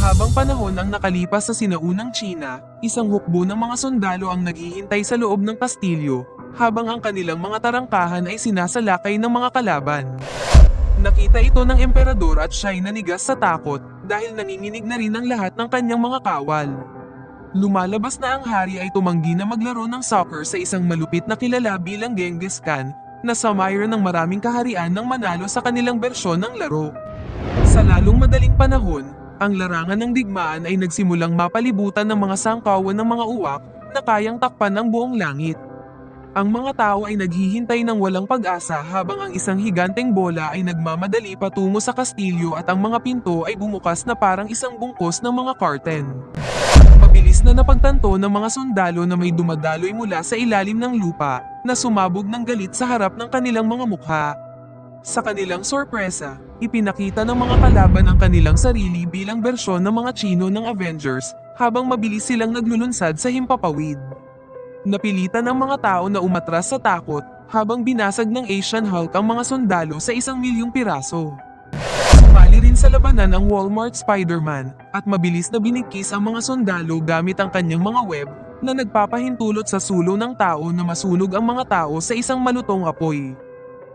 Mahabang panahon ang nakalipas sa sinaunang Tsina, isang hukbo ng mga sundalo ang naghihintay sa loob ng kastilyo, habang ang kanilang mga tarangkahan ay sinasalakay ng mga kalaban. Nakita ito ng emperador at siya'y nanigas sa takot dahil nanginginig na rin ang lahat ng kanyang mga kawal. Lumalabas na ang hari ay tumanggi na maglaro ng soccer sa isang malupit na kilala bilang Genghis Khan na samayor ng maraming kaharian nang manalo sa kanilang bersyon ng laro. Sa lalong madaling panahon, ang larangan ng digmaan ay nagsimulang mapalibutan ng mga sangkawan ng mga uwak na kayang takpan ang buong langit. Ang mga tao ay naghihintay ng walang pag-asa habang ang isang higanteng bola ay nagmamadali patungo sa kastilyo at ang mga pinto ay bumukas na parang isang bungkos ng mga curtain. Mabilis na napagtanto ng mga sundalo na may dumadaloy mula sa ilalim ng lupa na sumabog ng galit sa harap ng kanilang mga mukha. Sa kanilang sorpresa, ipinakita ng mga kalaban ang kanilang sarili bilang bersyon ng mga Tsino ng Avengers habang mabilis silang naglulunsad sa himpapawid. Napilitan ng mga tao na umatras sa takot habang binasag ng Asian Hulk ang mga sundalo sa 1,000,000 piraso. Sumali rin sa labanan ang Walmart Spider-Man at mabilis na binigkis ang mga sundalo gamit ang kanyang mga web na nagpapahintulot sa sulo ng tao na masunog ang mga tao sa isang malutong apoy.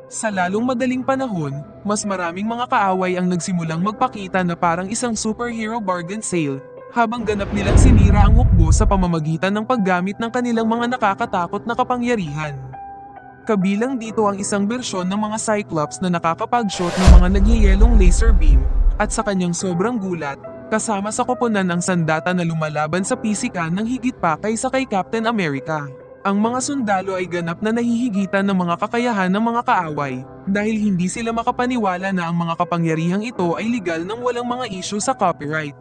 Sa lalong madaling panahon, mas maraming mga kaaway ang nagsimulang magpakita na parang isang superhero bargain sale habang ganap nilang sinira ang hukbo sa pamamagitan ng paggamit ng kanilang mga nakakatakot na kapangyarihan. Kabilang dito ang isang bersyon ng mga Cyclops na nakakapag-shoot ng mga nagyayelong laser beam at sa kanyang sobrang gulat, kasama sa koponan ng sandata na lumalaban sa pisikan ng higit pa kaysa kay Captain America. Ang mga sundalo ay ganap na nahihigitan ng mga kakayahan ng mga kaaway dahil hindi sila makapaniwala na ang mga kapangyarihang ito ay legal nang walang mga issue sa copyright.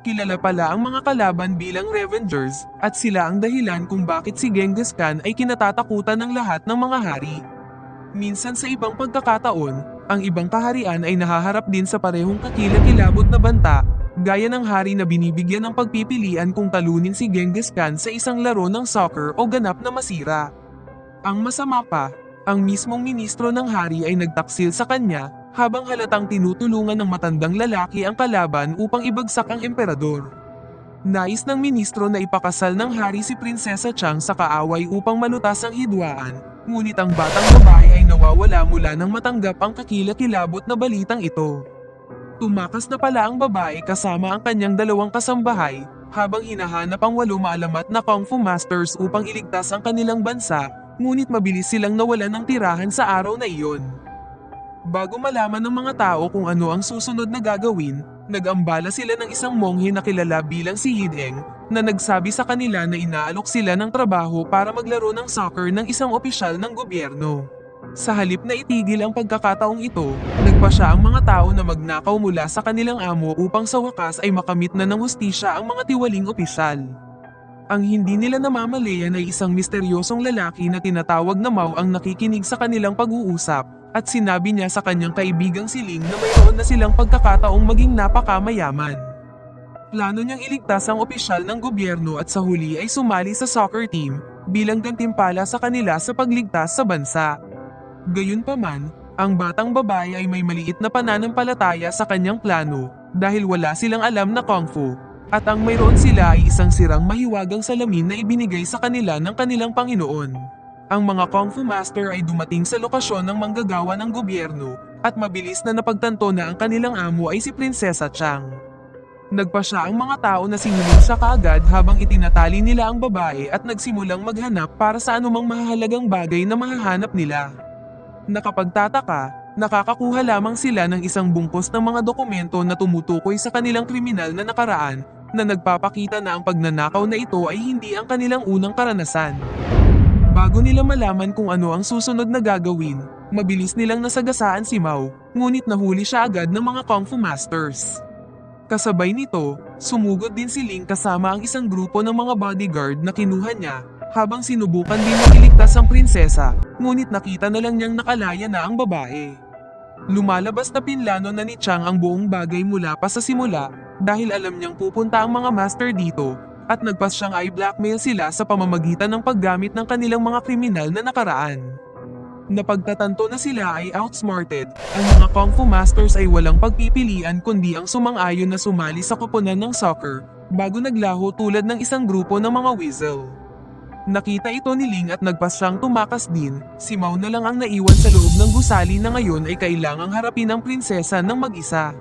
Kilala pala ang mga kalaban bilang Revengers at sila ang dahilan kung bakit si Genghis Khan ay kinatatakutan ng lahat ng mga hari. Minsan sa ibang pagkakataon, ang ibang kaharian ay nahaharap din sa parehong kakilakilabot na banta, gaya ng hari na binibigyan ng pagpipilian kung talunin si Genghis Khan sa isang laro ng soccer o ganap na masira. Ang masama pa, ang mismong ministro ng hari ay nagtaksil sa kanya habang halatang tinutulungan ng matandang lalaki ang kalaban upang ibagsak ang emperador. Nais ng ministro na ipakasal ng hari si Prinsesa Chang sa kaaway upang malutas ang hidwaan, ngunit ang batang babae ay nawawala mula nang matanggap ang kakilakilabot na balitang ito. Tumakas na pala ang babae kasama ang kanyang dalawang kasambahay habang hinahanap ang 8 maalamat na Kung Fu Masters upang iligtas ang kanilang bansa, ngunit mabilis silang nawalan ng tirahan sa araw na iyon. Bago malaman ng mga tao kung ano ang susunod na gagawin, nag-ambala sila ng isang monghe na kilala bilang si Hideng na nagsabi sa kanila na inaalok sila ng trabaho para maglaro ng soccer ng isang opisyal ng gobyerno. Sa halip na itigil ang pagkakataong ito, nagpasya ang mga tao na magnakaw mula sa kanilang amo upang sa wakas ay makamit na ng hustisya ang mga tiwaling opisyal. Ang hindi nila namamalayan ay isang misteryosong lalaki na tinatawag na Mao ang nakikinig sa kanilang pag-uusap at sinabi niya sa kanyang kaibigang si Ling na mayroon na silang pagkakataong maging napakamayaman. Plano niyang iligtas ang opisyal ng gobyerno at sa huli ay sumali sa soccer team bilang gantimpala sa kanila sa pagligtas sa bansa. Gayunpaman, ang batang babae ay may maliit na pananampalataya sa kanyang plano dahil wala silang alam na Kung Fu, at ang mayroon sila ay isang sirang mahiwagang salamin na ibinigay sa kanila ng kanilang Panginoon. Ang mga Kung Fu Master ay dumating sa lokasyon ng manggagawa ng gobyerno at mabilis na napagtanto na ang kanilang amo ay si Prinsesa Chang. Nagpasya ang mga tao na singilin siya kaagad habang itinatali nila ang babae at nagsimulang maghanap para sa anumang mahalagang bagay na mahahanap nila. Nakapagtataka, nakakakuha lamang sila ng isang bungkus ng mga dokumento na tumutukoy sa kanilang kriminal na nakaraan na nagpapakita na ang pagnanakaw na ito ay hindi ang kanilang unang karanasan. Bago nila malaman kung ano ang susunod na gagawin, mabilis nilang nasagasaan si Mao, ngunit nahuli siya agad ng mga Kung Fu Masters. Kasabay nito, sumugod din si Ling kasama ang isang grupo ng mga bodyguard na kinuha niya, habang sinubukan din na iligtas ang prinsesa, ngunit nakita na lang niyang nakalaya na ang babae. Lumalabas na pinlano na ni Chang ang buong bagay mula pa sa simula, dahil alam niyang pupunta ang mga master dito, at nagpas siyang i-blackmail sila sa pamamagitan ng paggamit ng kanilang mga kriminal na nakaraan. Napagtatanto na sila ay outsmarted, ang mga Kung Fu Masters ay walang pagpipilian kundi ang sumang-ayon na sumali sa koponan ng soccer, bago naglaho tulad ng isang grupo ng mga weasel. Nakita ito ni Ling at nagpasyang tumakas din, si Mao na lang ang naiwan sa loob ng gusali na ngayon ay kailangang harapin ang prinsesa ng mag-isa.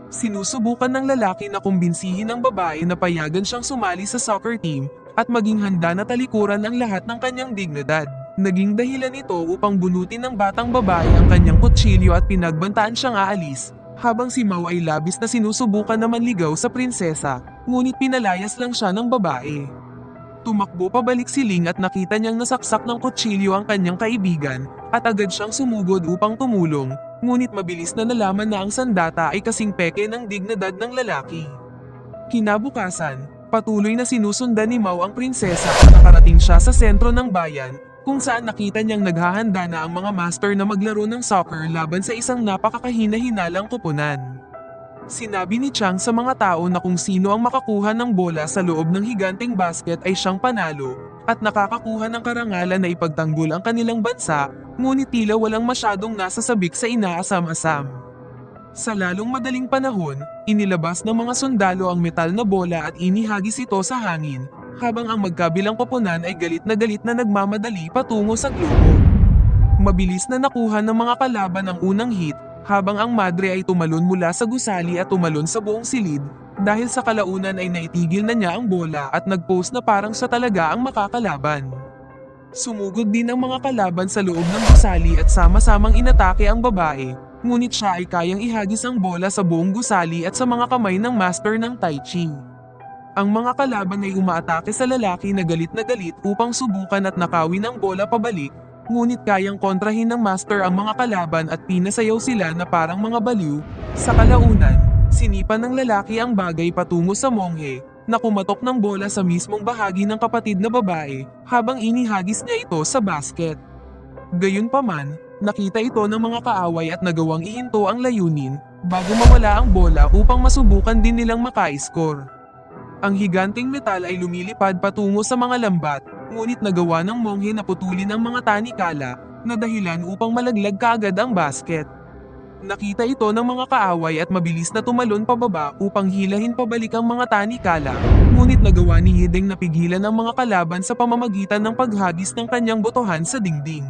Sinusubukan ng lalaki na kumbinsihin ang babae na payagan siyang sumali sa soccer team at maging handa na talikuran ang lahat ng kanyang dignidad. Naging dahilan ito upang bunutin ng batang babae ang kanyang kutsilyo at pinagbantaan siyang aalis, habang si Mao ay labis na sinusubukan na manligaw sa prinsesa, ngunit pinalayas lang siya ng babae. Tumakbo pabalik si Ling at nakita niyang nasaksak ng kutsilyo ang kanyang kaibigan at agad siyang sumugod upang tumulong, ngunit mabilis na nalaman na ang sandata ay kasing peke ng dignidad ng lalaki. Kinabukasan, patuloy na sinusundan ni Mao ang prinsesa at nakarating siya sa sentro ng bayan, kung saan nakita niyang naghahanda na ang mga master na maglaro ng soccer laban sa isang napakakahina-hinalang koponan. Sinabi ni Chang sa mga tao na kung sino ang makakuha ng bola sa loob ng higanteng basket ay siyang panalo, at nakakakuha ng karangalan na ipagtanggol ang kanilang bansa, ngunit tila walang masyadong nasasabik sa inaasam-asam. Sa lalong madaling panahon, inilabas ng mga sundalo ang metal na bola at inihagis ito sa hangin, habang ang magkabilang koponan ay galit na nagmamadali patungo sa globo. Mabilis na nakuha ng mga kalaban ang unang hit, habang ang madre ay tumalon mula sa gusali at tumalon sa buong silid, dahil sa kalaunan ay naitigil na niya ang bola at nag-pose na parang siya talaga ang makakalaban. Sumugod din ang mga kalaban sa loob ng gusali at sama-samang inatake ang babae, ngunit siya ay kayang ihagis ang bola sa buong gusali at sa mga kamay ng master ng Tai Chi. Ang mga kalaban ay umaatake sa lalaki na galit upang subukan at nakawin ang bola pabalik, ngunit kayang kontrahin ng master ang mga kalaban at pinasayaw sila na parang mga baliw. Sa kalaunan, sinipa ng lalaki ang bagay patungo sa monghe, na kumatok ng bola sa mismong bahagi ng kapatid na babae, habang inihagis niya ito sa basket. Gayunpaman, nakita ito ng mga kaaway at nagawang ihinto ang layunin, bago mawala ang bola upang masubukan din nilang maka-score. Ang higanting metal ay lumilipad patungo sa mga lambat, ngunit nagawa ng monghe na putulin ang mga tanikala, na dahilan upang malaglag kaagad ang basket. Nakita ito ng mga kaaway at mabilis na tumalon pababa upang hilahin pabalik ang mga tanikala, ngunit nagawa ni Hideng na pigilan ang mga kalaban sa pamamagitan ng paghagis ng kanyang botohan sa dingding.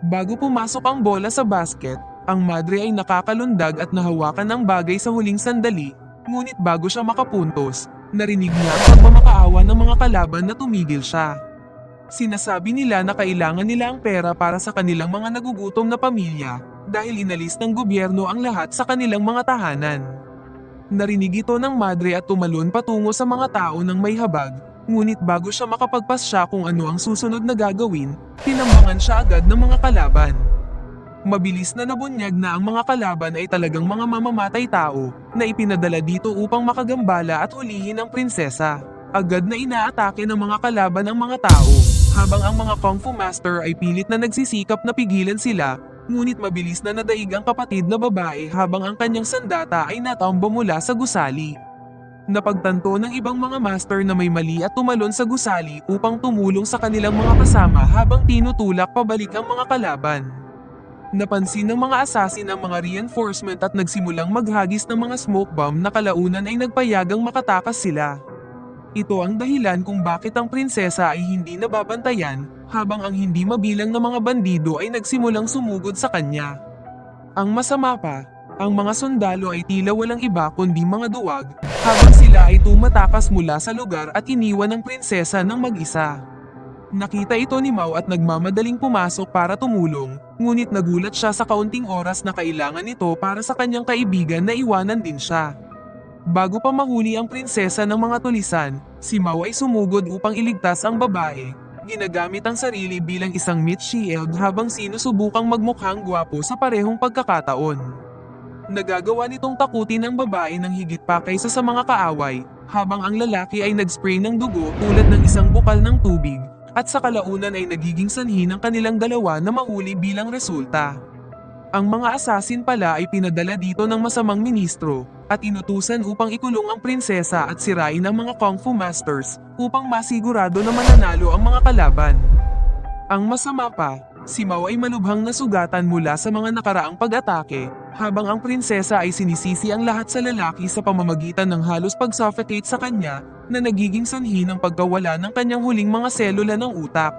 Bago pumasok ang bola sa basket, ang madre ay nakakalundag at nahawakan ng bagay sa huling sandali, ngunit bago siya makapuntos, narinig niya ang pagmamakaawa ng mga kalaban na tumigil siya. Sinasabi nila na kailangan nila ang pera para sa kanilang mga nagugutom na pamilya, dahil inalis ng gobyerno ang lahat sa kanilang mga tahanan. Narinig ito ng madre at tumalon patungo sa mga tao ng may habag, ngunit bago siya makapagpasya kung ano ang susunod na gagawin, tinambangan siya agad ng mga kalaban. Mabilis na nabunyag na ang mga kalaban ay talagang mga mamamatay tao, na ipinadala dito upang makagambala at hulihin ang prinsesa. Agad na inaatake ng mga kalaban ang mga tao, habang ang mga Kung Fu Master ay pilit na nagsisikap na pigilan sila, ngunit mabilis na nadaig ang kapatid na babae habang ang kanyang sandata ay natambo mula sa gusali. Napagtanto ng ibang mga master na may mali at tumalon sa gusali upang tumulong sa kanilang mga kasama habang tinutulak pabalik ang mga kalaban. Napansin ng mga assassin ang mga reinforcement at nagsimulang maghagis ng mga smoke bomb na kalaunan ay nagpayagang makatakas sila. Ito ang dahilan kung bakit ang prinsesa ay hindi nababantayan, habang ang hindi mabilang na mga bandido ay nagsimulang sumugod sa kanya. Ang masama pa, ang mga sundalo ay tila walang iba kundi mga duwag, habang sila ay tumatakas mula sa lugar at iniwan ng prinsesa ng mag-isa. Nakita ito ni Mao at nagmamadaling pumasok para tumulong, ngunit nagulat siya sa kaunting oras na kailangan nito para sa kanyang kaibigan na iwanan din siya. Bago pa mahuli ang prinsesa ng mga tulisan, si Mao ay sumugod upang iligtas ang babae, ginagamit ang sarili bilang isang meat shield habang sinusubukang magmukhang gwapo sa parehong pagkakataon. Nagagawa nitong takutin ang babae ng higit pa kaysa sa mga kaaway, habang ang lalaki ay nagspray ng dugo tulad ng isang bukal ng tubig, at sa kalaunan ay nagiging sanhi ng kanilang dalawa na mahuli bilang resulta. Ang mga assassin pala ay pinadala dito ng masamang ministro, at inutusan upang ikulong ang prinsesa at sirain ang mga Kung Fu Masters, upang masigurado na mananalo ang mga kalaban. Ang masama pa, Si Mao ay malubhang nasugatan mula sa mga nakaraang pag-atake, habang ang prinsesa ay sinisisi ang lahat sa lalaki sa pamamagitan ng halos pag-suffocate sa kanya na nagiging sanhi ng pagkawala ng kanyang huling mga selula ng utak.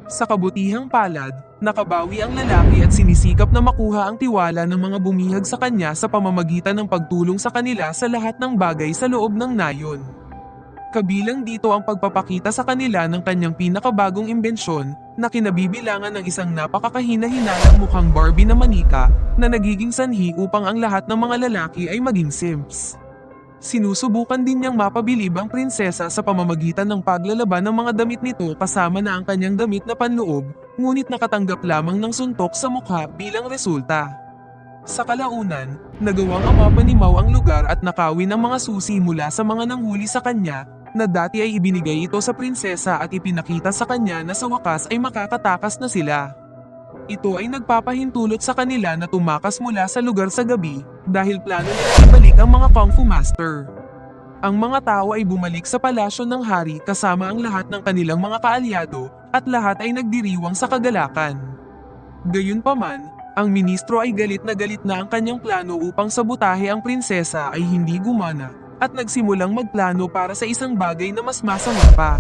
Sa kabutihang palad, nakabawi ang lalaki at sinisikap na makuha ang tiwala ng mga bumihag sa kanya sa pamamagitan ng pagtulong sa kanila sa lahat ng bagay sa loob ng nayon. Kabilang dito ang pagpapakita sa kanila ng kanyang pinakabagong imbensyon na kinabibilangan ng isang napakakahina-hinalang mukhang Barbie na manika na nagiging sanhi upang ang lahat ng mga lalaki ay maging simps. Sinusubukan din niyang mapabilib ang prinsesa sa pamamagitan ng paglalaban ng mga damit nito kasama na ang kanyang damit na panloob, ngunit nakatanggap lamang ng suntok sa mukha bilang resulta. Sa kalaunan, nagawang amapa ni Mao ang lugar at nakawin ang mga susi mula sa mga nanghuli sa kanya na dati ay ibinigay ito sa prinsesa at ipinakita sa kanya na sa wakas ay makakatakas na sila. Ito ay nagpapahintulot sa kanila na tumakas mula sa lugar sa gabi dahil plano nila ibalik ang mga Kung Fu Master. Ang mga tao ay bumalik sa palasyo ng hari kasama ang lahat ng kanilang mga kaalyado at lahat ay nagdiriwang sa kagalakan. Gayunpaman, ang ministro ay galit na ang kanyang plano upang sabutahe ang prinsesa ay hindi gumana at nagsimulang magplano para sa isang bagay na mas masama pa.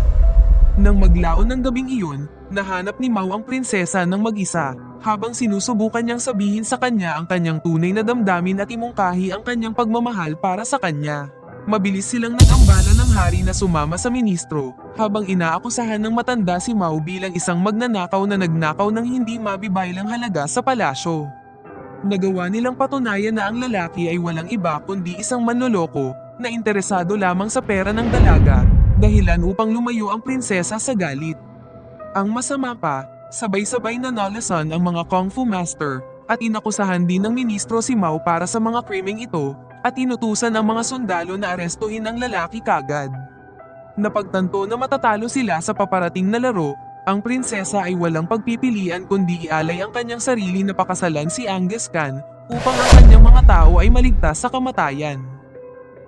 Nang maglaon ng gabing iyon, nahanap ni Mao ang prinsesa ng mag-isa, habang sinusubukan niyang sabihin sa kanya ang kanyang tunay na damdamin at imungkahi ang kanyang pagmamahal para sa kanya. Mabilis silang nag-ambala ng hari na sumama sa ministro, habang inaakusahan ng matanda si Mao bilang isang magnanakaw na nagnakaw ng hindi mabibaylang halaga sa palasyo. Nagawa nilang patunayan na ang lalaki ay walang iba kundi isang manloloko na interesado lamang sa pera ng dalaga, dahilan upang lumayo ang prinsesa sa galit. Ang masama pa, sabay-sabay na nalasan ang mga Kung Fu Master at inakusahan din ng ministro si Mao para sa mga krimeng ito at inutusan ang mga sundalo na arestuhin ang lalaki kagad. Napagtanto na matatalo sila sa paparating na laro, ang prinsesa ay walang pagpipilian kundi ialay ang kanyang sarili na pakasalan si Angus Khan upang ang kanyang mga tao ay maligtas sa kamatayan.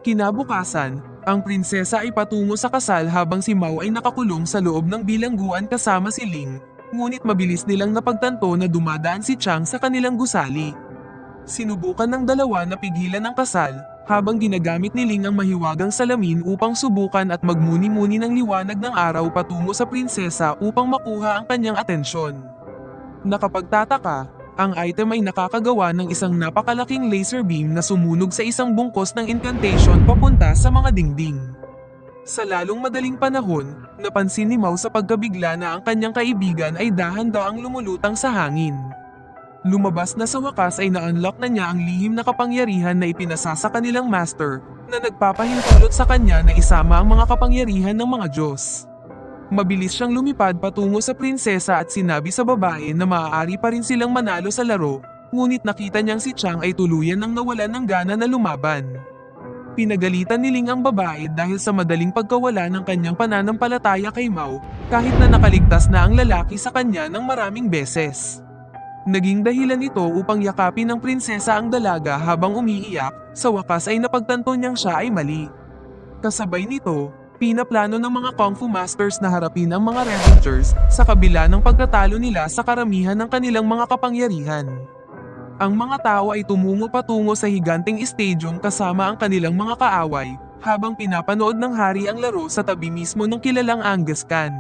Kinabukasan, ang prinsesa ay patungo sa kasal habang si Mao ay nakakulong sa loob ng bilangguan kasama si Ling, ngunit mabilis nilang napagtanto na dumadaan si Chang sa kanilang gusali. Sinubukan ng dalawa na pigilan ang kasal, habang ginagamit ni Ling ang mahiwagang salamin upang subukan at magmuni-muni ng liwanag ng araw patungo sa prinsesa upang makuha ang kanyang atensyon. Nakapagtataka, ang item ay nakakagawa ng isang napakalaking laser beam na sumunog sa isang bungkos ng incantation papunta sa mga dingding. Sa lalong madaling panahon, napansin ni Mao sa pagkabigla na ang kanyang kaibigan ay dahan-daang lumulutang sa hangin. Lumabas na sa wakas ay na-unlock na niya ang lihim na kapangyarihan na ipinasa sa kanilang master na nagpapahintulot sa kanya na isama ang mga kapangyarihan ng mga Diyos. Mabilis siyang lumipad patungo sa prinsesa at sinabi sa babae na maaari pa rin silang manalo sa laro, ngunit nakita niyang si Chang ay tuluyan nang nawalan ng gana na lumaban. Pinagalitan ni Ling ang babae dahil sa madaling pagkawala ng kanyang pananampalataya kay Mao kahit na nakaligtas na ang lalaki sa kanya ng maraming beses. Naging dahilan ito upang yakapin ng prinsesa ang dalaga habang umiiyak, sa wakas ay napagtanto niyang siya ay mali. Kasabay nito, pinaplano ng mga Kung Fu Masters na harapin ang mga Revengers sa kabila ng pagkatalo nila sa karamihan ng kanilang mga kapangyarihan. Ang mga tao ay tumungo patungo sa higanting stadium kasama ang kanilang mga kaaway, habang pinapanood ng hari ang laro sa tabi mismo ng kilalang Angus Khan.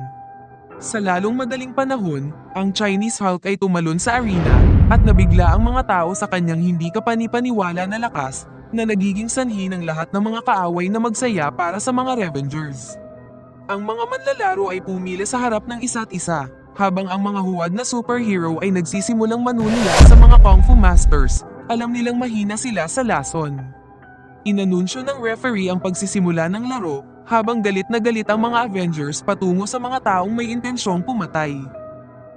Sa lalong madaling panahon, ang Chinese Hulk ay tumalon sa arena at nabigla ang mga tao sa kanyang hindi kapani-paniwala na lakas na nagiging sanhi ng lahat ng mga kaaway na magsaya para sa mga Revengers. Ang mga manlalaro ay pumila sa harap ng isa't isa, habang ang mga huwad na superhero ay nagsisimulang manunula sa mga Kung Fu Masters, alam nilang mahina sila sa lason. Inanunsyo ng referee ang pagsisimula ng laro, habang galit na galit ang mga Avengers patungo sa mga taong may intensyong pumatay.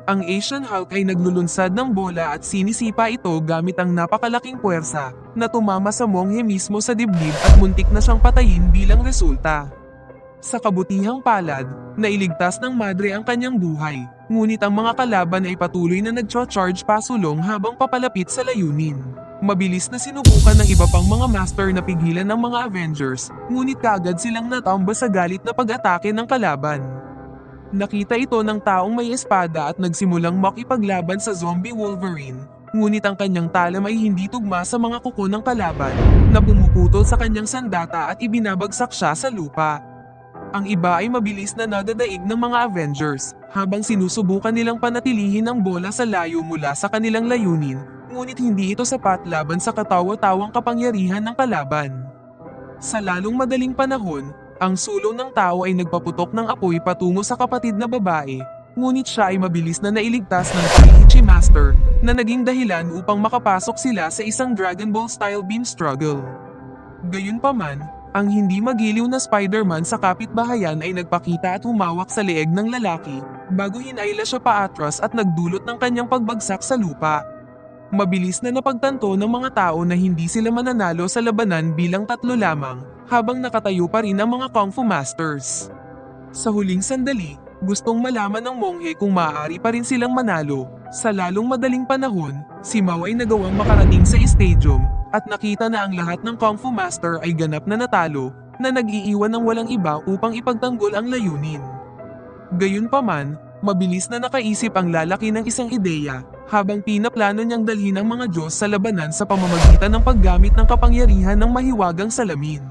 Ang Asian Hulk ay naglulunsad ng bola at sinisipa ito gamit ang napakalaking puwersa na tumama sa monghe mismo sa dibdib at muntik na siyang patayin bilang resulta. Sa kabutihang palad, nailigtas ng madre ang kanyang buhay, ngunit ang mga kalaban ay patuloy na nagcho-charge pasulong habang papalapit sa layunin. Mabilis na sinubukan ng iba pang mga master na pigilan ng mga Avengers, ngunit kaagad silang natamba sa galit na pag-atake ng kalaban. Nakita ito ng taong may espada at nagsimulang makipaglaban sa zombie Wolverine, ngunit ang kanyang talam ay hindi tugma sa mga kuko ng kalaban, na pumuputol sa kanyang sandata at ibinabagsak siya sa lupa. Ang iba ay mabilis na nadadaig ng mga Avengers, habang sinusubukan nilang panatilihin ang bola sa layo mula sa kanilang layunin, ngunit hindi ito sapat laban sa katawa-tawang kapangyarihan ng kalaban. Sa lalong madaling panahon, ang sulong ng tao ay nagpaputok ng apoy patungo sa kapatid na babae, ngunit siya ay mabilis na nailigtas ng Keiichi Master, na naging dahilan upang makapasok sila sa isang Dragon Ball-style beam struggle. Gayunpaman, ang hindi magiliw na Spider-Man sa kapitbahayan ay nagpakita at humawak sa leeg ng lalaki, bago hinayla siya paatras at nagdulot ng kanyang pagbagsak sa lupa. Mabilis na napagtanto ng mga tao na hindi sila mananalo sa labanan bilang 3 lamang, habang nakatayo pa rin ang mga Kung Fu Masters. Sa huling sandali, gustong malaman ng monghe kung maaari pa rin silang manalo. Sa lalong madaling panahon, si Mao ay nagawang makarating sa stadium, at nakita na ang lahat ng Kung Fu Master ay ganap na natalo, na nag-iiwan ng walang iba upang ipagtanggol ang layunin. Gayunpaman, mabilis na nakaisip ang lalaki ng isang ideya, habang pinaplano niyang dalhin ang mga Diyos sa labanan sa pamamagitan ng paggamit ng kapangyarihan ng mahiwagang salamin.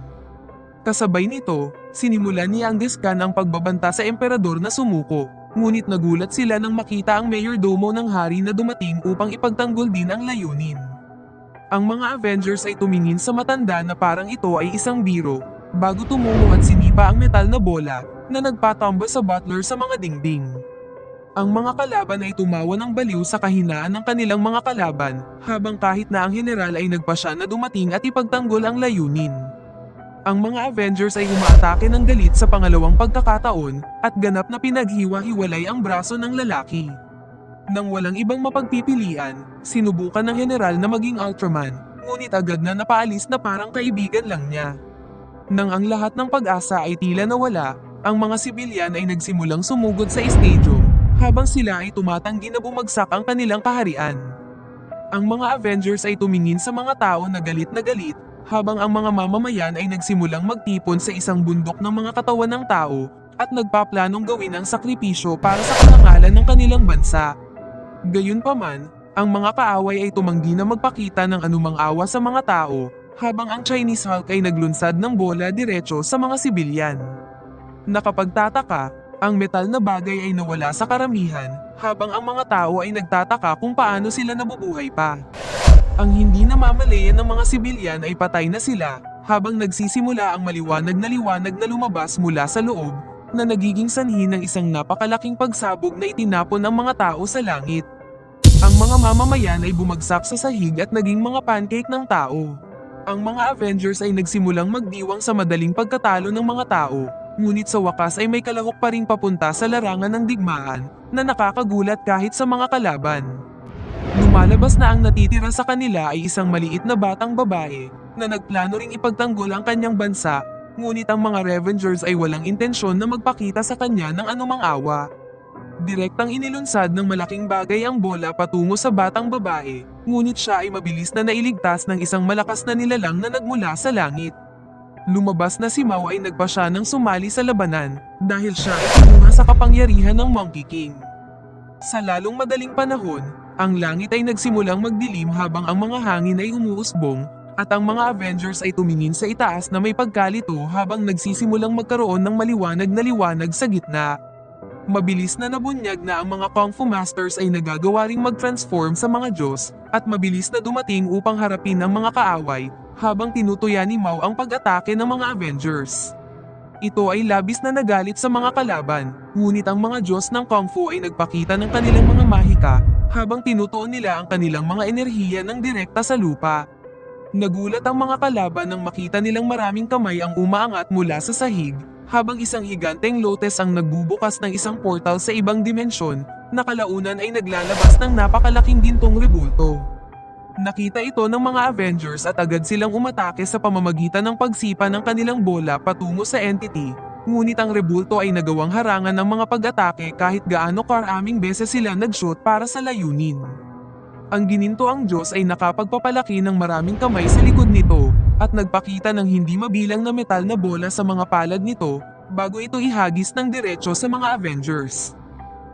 Kasabay nito, sinimulan ni Genghis Khan ang pagbabanta sa emperador na sumuko, ngunit nagulat sila nang makita ang mayordomo ng hari na dumating upang ipagtanggol din ang layunin. Ang mga Avengers ay tumingin sa matanda na parang ito ay isang biro, bago tumungo at sinipa ang metal na bola na nagpatumba sa butler sa mga dingding. Ang mga kalaban ay tumawa ng baliw sa kahinaan ng kanilang mga kalaban, habang kahit na ang general ay nagpasya na dumating at ipagtanggol ang layunin. Ang mga Avengers ay umaatake ng galit sa pangalawang pagkakataon, at ganap na pinaghiwa-hiwalay ang braso ng lalaki. Nang walang ibang mapagpipilian, sinubukan ng general na maging Ultraman, ngunit agad na napaalis na parang kaibigan lang niya. Nang ang lahat ng pag-asa ay tila nawala, ang mga sibilyan ay nagsimulang sumugod sa stadium, habang sila ay tumatanggi na bumagsak ang kanilang kaharian. Ang mga Avengers ay tumingin sa mga tao na galit, habang ang mga mamamayan ay nagsimulang magtipon sa isang bundok ng mga katawan ng tao, at nagpaplanong gawin ang sakripisyo para sa karangalan ng kanilang bansa. Gayunpaman, ang mga kaaway ay tumanggi na magpakita ng anumang awa sa mga tao, habang ang Chinese Hulk ay naglunsad ng bola diretso sa mga sibilyan. Nakapagtataka, ang metal na bagay ay nawala sa karamihan, habang ang mga tao ay nagtataka kung paano sila nabubuhay pa. Ang hindi namamalayan ng mga sibilyan ay patay na sila, habang nagsisimula ang maliwanag na lumabas mula sa loob, na nagiging sanhi ng isang napakalaking pagsabog na itinapon ng mga tao sa langit. Ang mga mamamayan ay bumagsak sa sahig at naging mga pancake ng tao. Ang mga Avengers ay nagsimulang magdiwang sa madaling pagkatalo ng mga tao, ngunit sa wakas ay may kalahok pa ring papunta sa larangan ng digmaan, na nakakagulat kahit sa mga kalaban. Lumalabas na ang natitira sa kanila ay isang maliit na batang babae, na nagplano ring ipagtanggol ang kanyang bansa, ngunit ang mga Revengers ay walang intensyon na magpakita sa kanya ng anumang awa. Direktang inilunsad ng malaking bagay ang bola patungo sa batang babae, ngunit siya ay mabilis na nailigtas ng isang malakas na nilalang na nagmula sa langit. Lumabas na si Mao ay nagpasya ng sumali sa labanan, dahil siya ay kinuha sa kapangyarihan ng Monkey King. Sa lalong madaling panahon, ang langit ay nagsimulang magdilim habang ang mga hangin ay umuusbong, at ang mga Avengers ay tumingin sa itaas na may pagkalito habang nagsisimulang magkaroon ng maliwanag na liwanag sa gitna. Mabilis na nabunyag na ang mga Kung Fu Masters ay nagagawa ring mag-transform sa mga Diyos, at mabilis na dumating upang harapin ang mga kaaway, habang tinutuya ni Mao ang pag-atake ng mga Avengers. Ito ay labis na nagalit sa mga kalaban, ngunit ang mga Diyos ng Kung Fu ay nagpakita ng kanilang mga mahika, habang tinutuon nila ang kanilang mga enerhiya ng direkta sa lupa. Nagulat ang mga kalaban nang makita nilang maraming kamay ang umaangat mula sa sahig, habang isang higanteng lotus ang nagbubukas ng isang portal sa ibang dimensyon, na kalaunan ay naglalabas ng napakalaking gintong rebulto. Nakita ito ng mga Avengers at agad silang umatake sa pamamagitan ng pagsipa ng kanilang bola patungo sa entity, ngunit ang rebulto ay nagawang harangan ng mga pag-atake kahit gaano karaming beses sila nag-shoot para sa layunin. Ang ginintoang Diyos ay nakapagpapalaki ng maraming kamay sa likod nito, at nagpakita ng hindi mabilang na metal na bola sa mga palad nito, bago ito ihagis ng diretso sa mga Avengers.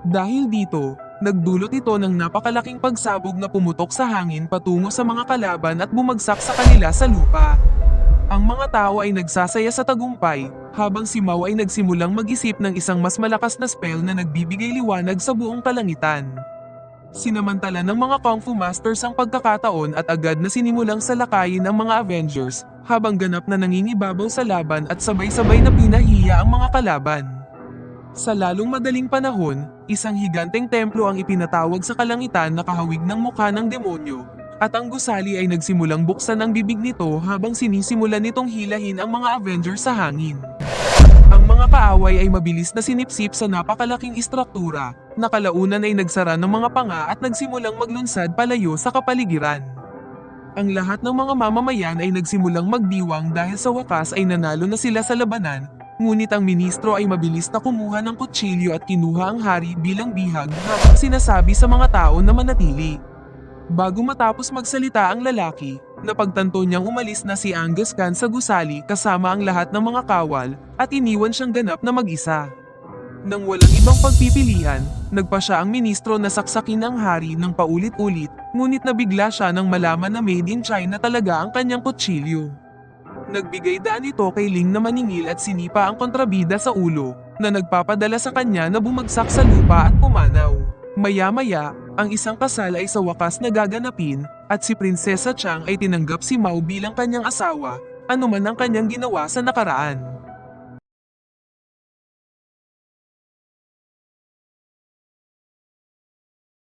Dahil dito, nagdulot ito ng napakalaking pagsabog na pumutok sa hangin patungo sa mga kalaban at bumagsak sa kanila sa lupa. Ang mga tao ay nagsasaya sa tagumpay, habang si Mao ay nagsimulang mag-isip ng isang mas malakas na spell na nagbibigay liwanag sa buong kalangitan. Sinamantala ng mga Kung Fu Masters ang pagkakataon at agad na sinimulang salakayin ang mga Avengers, habang ganap na nangingibabaw sa laban at sabay-sabay na pinahiya ang mga kalaban. Sa lalong madaling panahon, isang higanteng templo ang ipinatawag sa kalangitan na kahawig ng mukha ng demonyo, at ang gusali ay nagsimulang buksan ang bibig nito habang sinisimulan nitong hilahin ang mga Avengers sa hangin. Ang mga kaaway ay mabilis na sinipsip sa napakalaking istruktura, na kalaunan ay nagsara ng mga panga at nagsimulang maglunsad palayo sa kapaligiran. Ang lahat ng mga mamamayan ay nagsimulang magdiwang dahil sa wakas ay nanalo na sila sa labanan, ngunit ang ministro ay mabilis na kumuha ng kutsilyo at kinuha ang hari bilang bihag habang sinasabi sa mga tao na manatili. Bago matapos magsalita ang lalaki, napagtanto niyang umalis na si Angus Khan sa gusali kasama ang lahat ng mga kawal at iniwan siyang ganap na mag-isa. Nang walang ibang pagpipilian, nagpa siya ang ministro na saksakin ng hari ng paulit-ulit, ngunit nabigla siya nang malaman na made in China talaga ang kanyang kutsilyo. Nagbigay daan ito kay Ling na maningil at sinipa ang kontrabida sa ulo, na nagpapadala sa kanya na bumagsak sa lupa at pumanaw. Maya-maya, ang isang kasal ay sa wakas nagaganapin, at si Prinsesa Chang ay tinanggap si Mao bilang kanyang asawa, anuman ang kanyang ginawa sa nakaraan.